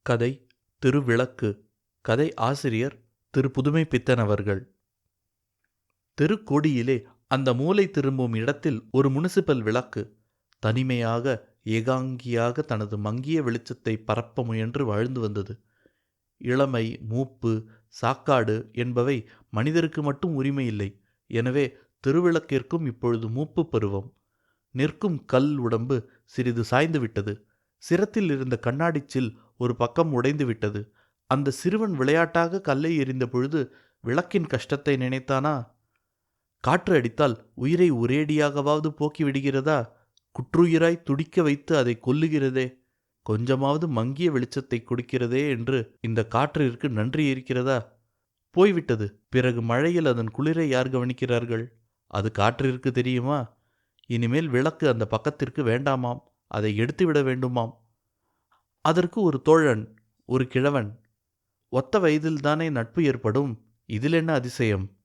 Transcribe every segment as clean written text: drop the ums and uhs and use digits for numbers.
கதை திருவிளக்கு. கதை ஆசிரியர் திரு புதுமைப்பித்தன் அவர்கள். தெருக்கோடியிலே அந்த மூலை திரும்பும் இடத்தில் ஒரு முனிசிபல் விளக்கு தனிமையாக ஏகாங்கியாக தனது மங்கிய வெளிச்சத்தை பரப்ப முயன்று வாழ்ந்து வந்தது. இளமை, மூப்பு, சாக்காடு என்பவை மனிதருக்கு மட்டும் உரிமை இல்லை. எனவே திருவிளக்கிற்கும் இப்பொழுது மூப்பு பருவம். நிற்கும் கல் உடம்பு சிறிது சாய்ந்து விட்டது. சிரத்தில் இருந்த கண்ணாடிச் சில் ஒரு பக்கம் உடைந்து விட்டது. அந்த சிறுவன் விளையாட்டாக கல்லை எறிந்த பொழுது விளக்கின் கஷ்டத்தை நினைத்தானா? காற்று அடித்தால் உயிரை ஒரேடியாகவாவது போக்கி விடுகிறதா? குற்றுயிராய் துடிக்க வைத்து அதை கொல்லுகிறதே. கொஞ்சமாவது மங்கிய வெளிச்சத்தை கொடுக்கிறதே என்று இந்த காற்றிற்கு நன்றி இருக்கிறதா? போய்விட்டது. பிறகு மழையில் அதன் குளிரை யார் கவனிக்கிறார்கள்? அது காற்றிற்கு தெரியுமா? இனிமேல் விளக்கு அந்த பக்கத்திற்கு வேண்டாமாம். அதை எடுத்துவிட வேண்டுமாம். அதற்கு ஒரு தோழன், ஒரு கிழவன். ஒத்த வயதில்தானே நட்பு ஏற்படும். இதில் என்ன அதிசயம்?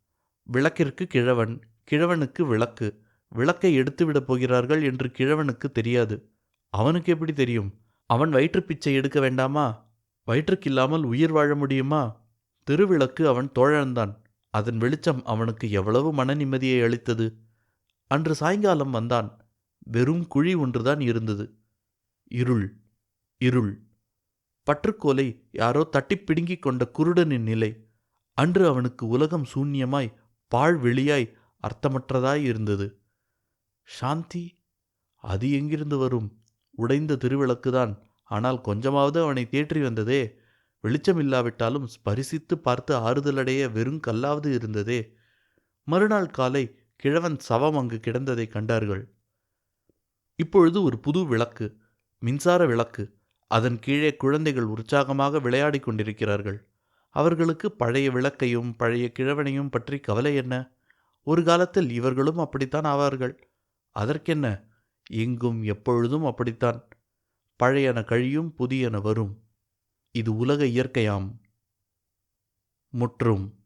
விளக்கிற்கு கிழவன், கிழவனுக்கு விளக்கு. விளக்கை எடுத்துவிடப் போகிறார்கள் என்று கிழவனுக்கு தெரியாது. அவனுக்கு எப்படி தெரியும்? அவன் வயிற்றுப் பிச்சை எடுக்க வேண்டாமா? வயிற்றுக்கில்லாமல் உயிர் வாழ முடியுமா? திருவிளக்கு அவன் தோழன்தான். அதன் வெளிச்சம் அவனுக்கு எவ்வளவு மன நிம்மதியை அளித்தது. அன்று சாயங்காலம் வந்தான். வெறும் குழி ஒன்றுதான் இருந்தது. இருள், இருள். பற்றுக்கோலை யாரோ தட்டிப் பிடுங்கிக் கொண்ட குருடனின் நிலை. அன்று அவனுக்கு உலகம் சூன்யமாய், பாழ்வெளியாய், அர்த்தமற்றதாய் இருந்தது. சாந்தி? அது எங்கிருந்து வரும்? உடைந்த திருவிளக்குதான். ஆனால் கொஞ்சமாவது அவனை தேற்றி வந்ததே. வெளிச்சமில்லாவிட்டாலும் ஸ்பரிசித்து பார்த்து ஆறுதலடைய வெறும் கல்லாவது இருந்ததே. மறுநாள் காலை கிழவன் சவம் அங்கு கிடந்ததை கண்டார்கள். இப்பொழுது ஒரு புது விளக்கு, மின்சார விளக்கு. அதன் கீழே குழந்தைகள் உற்சாகமாக விளையாடிக் கொண்டிருக்கிறார்கள். அவர்களுக்கு பழைய விளக்கையும் பழைய கிழவனையும் பற்றி கவலை என்ன? ஒரு காலத்தில் இவர்களும் அப்படித்தான் ஆவார்கள். அதற்கென்ன? எங்கும் எப்பொழுதும் அப்படித்தான். பழையன கழியும், புதியன வரும். இது உலக இயற்கையாம். முற்றும்.